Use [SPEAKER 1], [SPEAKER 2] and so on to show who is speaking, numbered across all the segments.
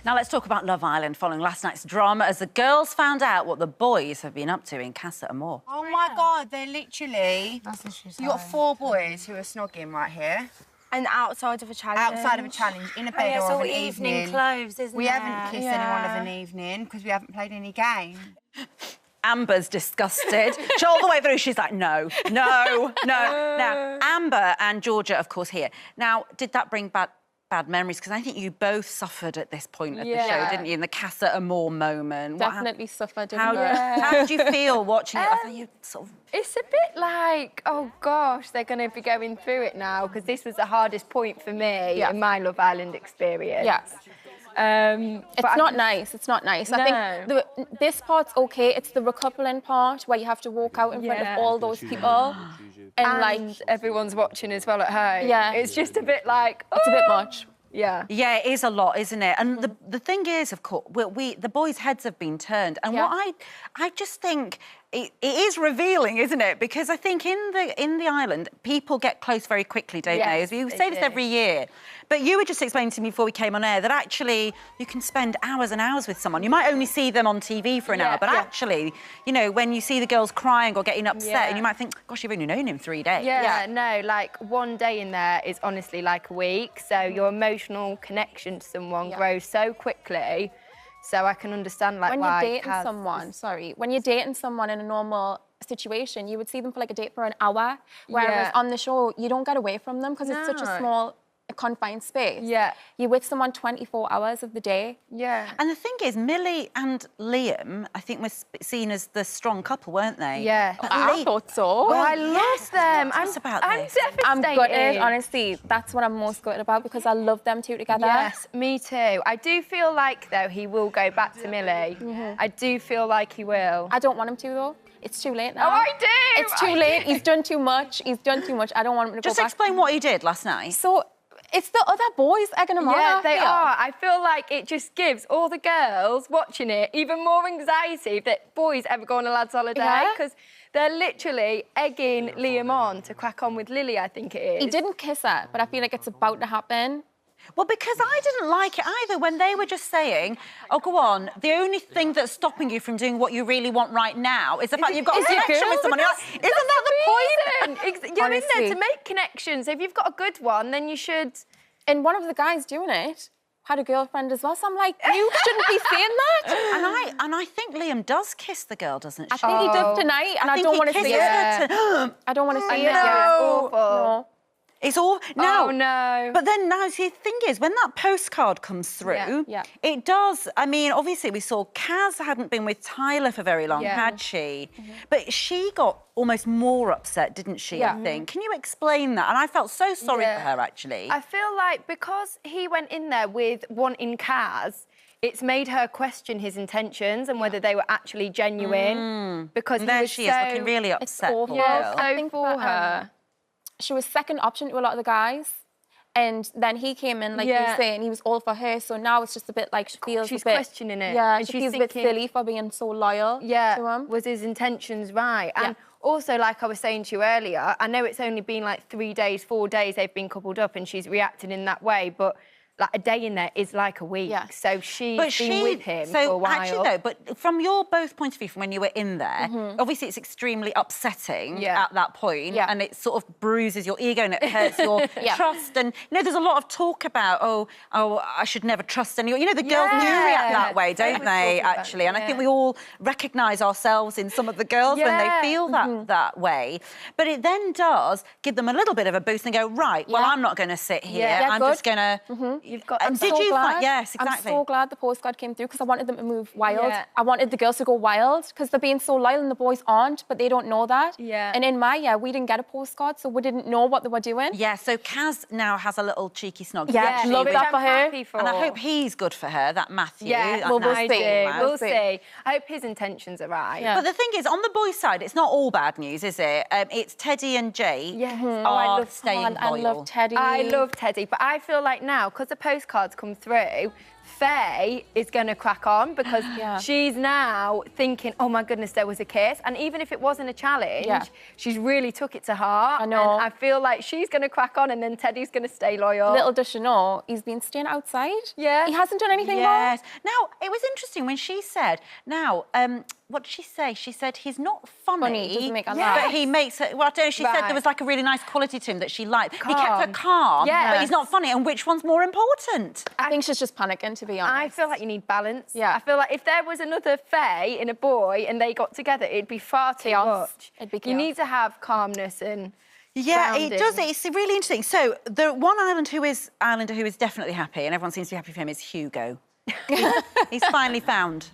[SPEAKER 1] Now let's talk about Love Island following last night's drama as the girls found out what the boys have been up to in Casa Amor.
[SPEAKER 2] Oh my God, they're literally...
[SPEAKER 3] That's what she said.
[SPEAKER 2] You got 4 boys who are snogging right here.
[SPEAKER 3] And outside of a challenge.
[SPEAKER 2] Outside of a challenge, in a bed or of an evening.
[SPEAKER 3] Clothes, isn't
[SPEAKER 2] we
[SPEAKER 3] it?
[SPEAKER 2] haven't kissed anyone of an evening because we haven't played any game.
[SPEAKER 1] Amber's disgusted. All the way through, she's like, no, no, no. Now, Amber and Georgia, of course, here. Now, did that bring bad memories? Because I think you both suffered at this point of the show, didn't you? In the Casa Amor moment.
[SPEAKER 4] Definitely suffered.
[SPEAKER 1] How did you feel watching it? I thought you sort of...
[SPEAKER 4] It's a bit like, oh gosh, they're going to be going through it now because this was the hardest point for me in my Love Island experience. Yeah. It's not nice. It's not nice.
[SPEAKER 3] No.
[SPEAKER 4] I think this part's okay. It's the recoupling part where you have to walk out in front of all those people. And like
[SPEAKER 3] everyone's watching as well at home.
[SPEAKER 4] Yeah.
[SPEAKER 3] It's just a bit like...
[SPEAKER 4] It's a bit much.
[SPEAKER 1] Yeah, it is a lot, isn't it? And the thing is, of course, the boys' heads have been turned, and what I just think it is revealing, isn't it? Because I think in the island, people get close very quickly, don't they? As we say this every year. But you were just explaining to me before we came on air that actually you can spend hours and hours with someone. You might only see them on TV for an hour, but actually, you know, when you see the girls crying or getting upset, and you might think, gosh, you've only known him 3 days.
[SPEAKER 4] No, like one day in there is honestly like a week. So your emotional connection to someone grows so quickly. So I can understand like
[SPEAKER 5] when
[SPEAKER 4] why
[SPEAKER 5] you're dating someone, when you're dating someone in a normal situation, you would see them for like a date for an hour, whereas on the show you don't get away from them because it's such a small confined space. You're with someone 24 hours of the day.
[SPEAKER 1] And the thing is, Millie and Liam, I think, were seen as the strong couple, weren't they?
[SPEAKER 5] I thought so.
[SPEAKER 4] Well, I love them.
[SPEAKER 1] I'm
[SPEAKER 4] devastated.
[SPEAKER 5] I'm gutted, honestly. That's what I'm most gutted about because I love them two together.
[SPEAKER 4] Yes, me too. I do feel like, though, he will go back to Millie. I do feel like he will.
[SPEAKER 5] I don't want him to, though. It's too late now.
[SPEAKER 4] Oh, I do!
[SPEAKER 5] It's too late. He's done too much. He's done too much. I don't want him to go back.
[SPEAKER 1] Just explain what he did last night.
[SPEAKER 5] So, it's the other boys egging him on.
[SPEAKER 4] Yeah, they are. I feel like it just gives all the girls watching it even more anxiety that boys ever go on a lads' holiday because they're literally egging Liam on to crack on with Lily, I think it is.
[SPEAKER 5] He didn't kiss her, but I feel like it's about to happen.
[SPEAKER 1] Well, because I didn't like it either when they were just saying, oh, go on, the only thing that's stopping you from doing what you really want right now is the fact you've got a connection with someone. Isn't that the point?
[SPEAKER 4] You're in there to make connections. If you've got a good one, then you should...
[SPEAKER 5] And one of the guys doing it had a girlfriend as well, so I'm like, you shouldn't be saying that.
[SPEAKER 1] And I think Liam does kiss the girl, doesn't she?
[SPEAKER 5] I think he does tonight, and I don't want to see it. I don't want to see it.
[SPEAKER 4] No.
[SPEAKER 5] No.
[SPEAKER 1] It's all now.
[SPEAKER 4] Oh no!
[SPEAKER 1] But then now, see, the thing is, when that postcard comes through, it does. I mean, obviously, we saw Kaz hadn't been with Tyler for very long, had she? But she got almost more upset, didn't she? I think. Can you explain that? And I felt so sorry for her, actually.
[SPEAKER 4] I feel like because he went in there with wanting Kaz, it's made her question his intentions and whether they were actually genuine. Because
[SPEAKER 1] and there she is, looking really upset.
[SPEAKER 5] I think for her. She was second option to a lot of the guys. And then he came in, like you say, and he was all for her. So now it's just a bit like she feels
[SPEAKER 4] she's
[SPEAKER 5] a bit...
[SPEAKER 4] questioning it.
[SPEAKER 5] Yeah,
[SPEAKER 4] and
[SPEAKER 5] she feels a bit silly for being so loyal to him.
[SPEAKER 4] Was his intentions right? And also, like I was saying to you earlier, I know it's only been like 3 days, 4 days they've been coupled up and she's reacted in that way, but like a day in there is like a week. So she's been with him for a while.
[SPEAKER 1] Actually, though, but from your both point of view, from when you were in there, obviously it's extremely upsetting at that point, and it sort of bruises your ego and it hurts your trust. And, you know, there's a lot of talk about, oh, I should never trust anyone. You know, the girls do react that way, don't they, actually? And I think we all recognise ourselves in some of the girls when they feel that way. But it then does give them a little bit of a boost and go, right, well, I'm not going to sit here. I'm just going to...
[SPEAKER 4] You've got.
[SPEAKER 1] And did you find? Yes, exactly.
[SPEAKER 5] I'm so glad the postcard came through because I wanted them to move wild. I wanted the girls to go wild because they're being so loyal and the boys aren't, but they don't know that. And in my year, we didn't get a postcard, so we didn't know what they were doing.
[SPEAKER 1] So Kaz now has a little cheeky snog.
[SPEAKER 5] Love that for her.
[SPEAKER 1] And I hope he's good for her, that Matthew.
[SPEAKER 5] We'll see.
[SPEAKER 4] We'll see. I hope his intentions are right.
[SPEAKER 1] But the thing is, on the boys' side, it's not all bad news, is it? It's Teddy and Jake
[SPEAKER 4] I
[SPEAKER 1] love staying loyal.
[SPEAKER 5] I love Teddy.
[SPEAKER 4] I love Teddy, but I feel like now, because the postcards come through, Faye is going to crack on because she's now thinking, oh my goodness, there was a kiss. And even if it wasn't a challenge, she's really took it to heart.
[SPEAKER 5] I know.
[SPEAKER 4] And I feel like she's going to crack on and then Teddy's going to stay loyal.
[SPEAKER 5] Little does she know, he's been staying outside.
[SPEAKER 4] Yeah.
[SPEAKER 5] He hasn't done anything wrong.
[SPEAKER 1] Now, it was interesting when she said, what did she say? She said he's not funny,
[SPEAKER 5] doesn't make her laugh.
[SPEAKER 1] but he makes it, well, I don't know, she said there was like a really nice quality to him that she liked. He kept her calm, but he's not funny. And which one's more important?
[SPEAKER 5] I think she's just panicking, to be honest.
[SPEAKER 4] I feel like you need balance.
[SPEAKER 5] Yeah.
[SPEAKER 4] I feel like if there was another Faye in a boy and they got together, it'd be far too much.
[SPEAKER 5] It'd be chaos.
[SPEAKER 4] You need to have calmness and
[SPEAKER 1] it does. It's really interesting. So the one Islander who is definitely happy, and everyone seems to be happy for him, is Hugo. He's finally found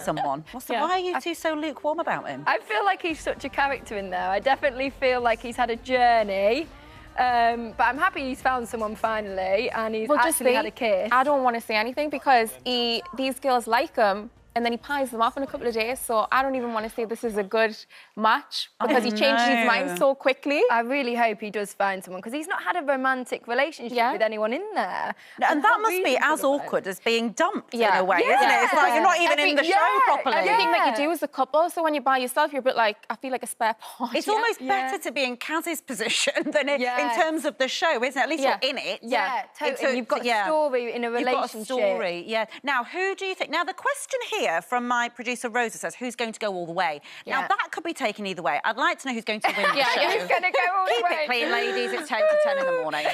[SPEAKER 1] someone. Why are you two so lukewarm about him?
[SPEAKER 4] I feel like he's such a character in there. I definitely feel like he's had a journey. But I'm happy he's found someone finally and he's actually had a kiss.
[SPEAKER 5] I don't want to say anything because these girls like him and then he pies them off in a couple of days. So I don't even want to say this is a good match because he changes his mind so quickly.
[SPEAKER 4] I really hope he does find someone because he's not had a romantic relationship with anyone in there.
[SPEAKER 1] And that must be as awkward as being dumped in a way, isn't it? It's like you're not even in the show properly.
[SPEAKER 5] Everything that you do as a couple, so when you're by yourself, you're a bit like, I feel like a spare part.
[SPEAKER 1] It's almost better to be in Kaz's position than in terms of the show, isn't it? At least you're in it.
[SPEAKER 4] Yeah, totally. You've got a story in a relationship.
[SPEAKER 1] You've got a story, Now, who do you think... Now, the question here from my producer, Rosa, says, who's going to go all the way? Now, that could be taken either way. I'd like to know who's going to win the show.
[SPEAKER 4] Who's going to go all the way?
[SPEAKER 1] Keep it clean, ladies. It's 10 to 10 in the morning.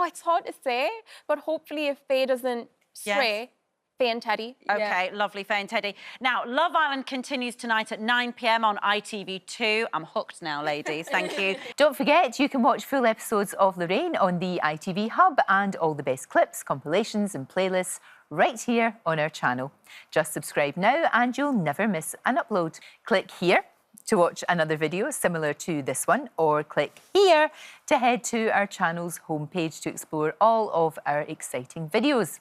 [SPEAKER 5] It's hard to say, but hopefully if Faye doesn't stray, Faye and Teddy.
[SPEAKER 1] OK, lovely, Faye and Teddy. Now, Love Island continues tonight at 9 p.m. on ITV2. I'm hooked now, ladies. Thank you.
[SPEAKER 6] Don't forget, you can watch full episodes of Lorraine on the ITV Hub and all the best clips, compilations and playlists right here on our channel. Just subscribe now and you'll never miss an upload. Click here to watch another video similar to this one, or click here to head to our channel's homepage to explore all of our exciting videos.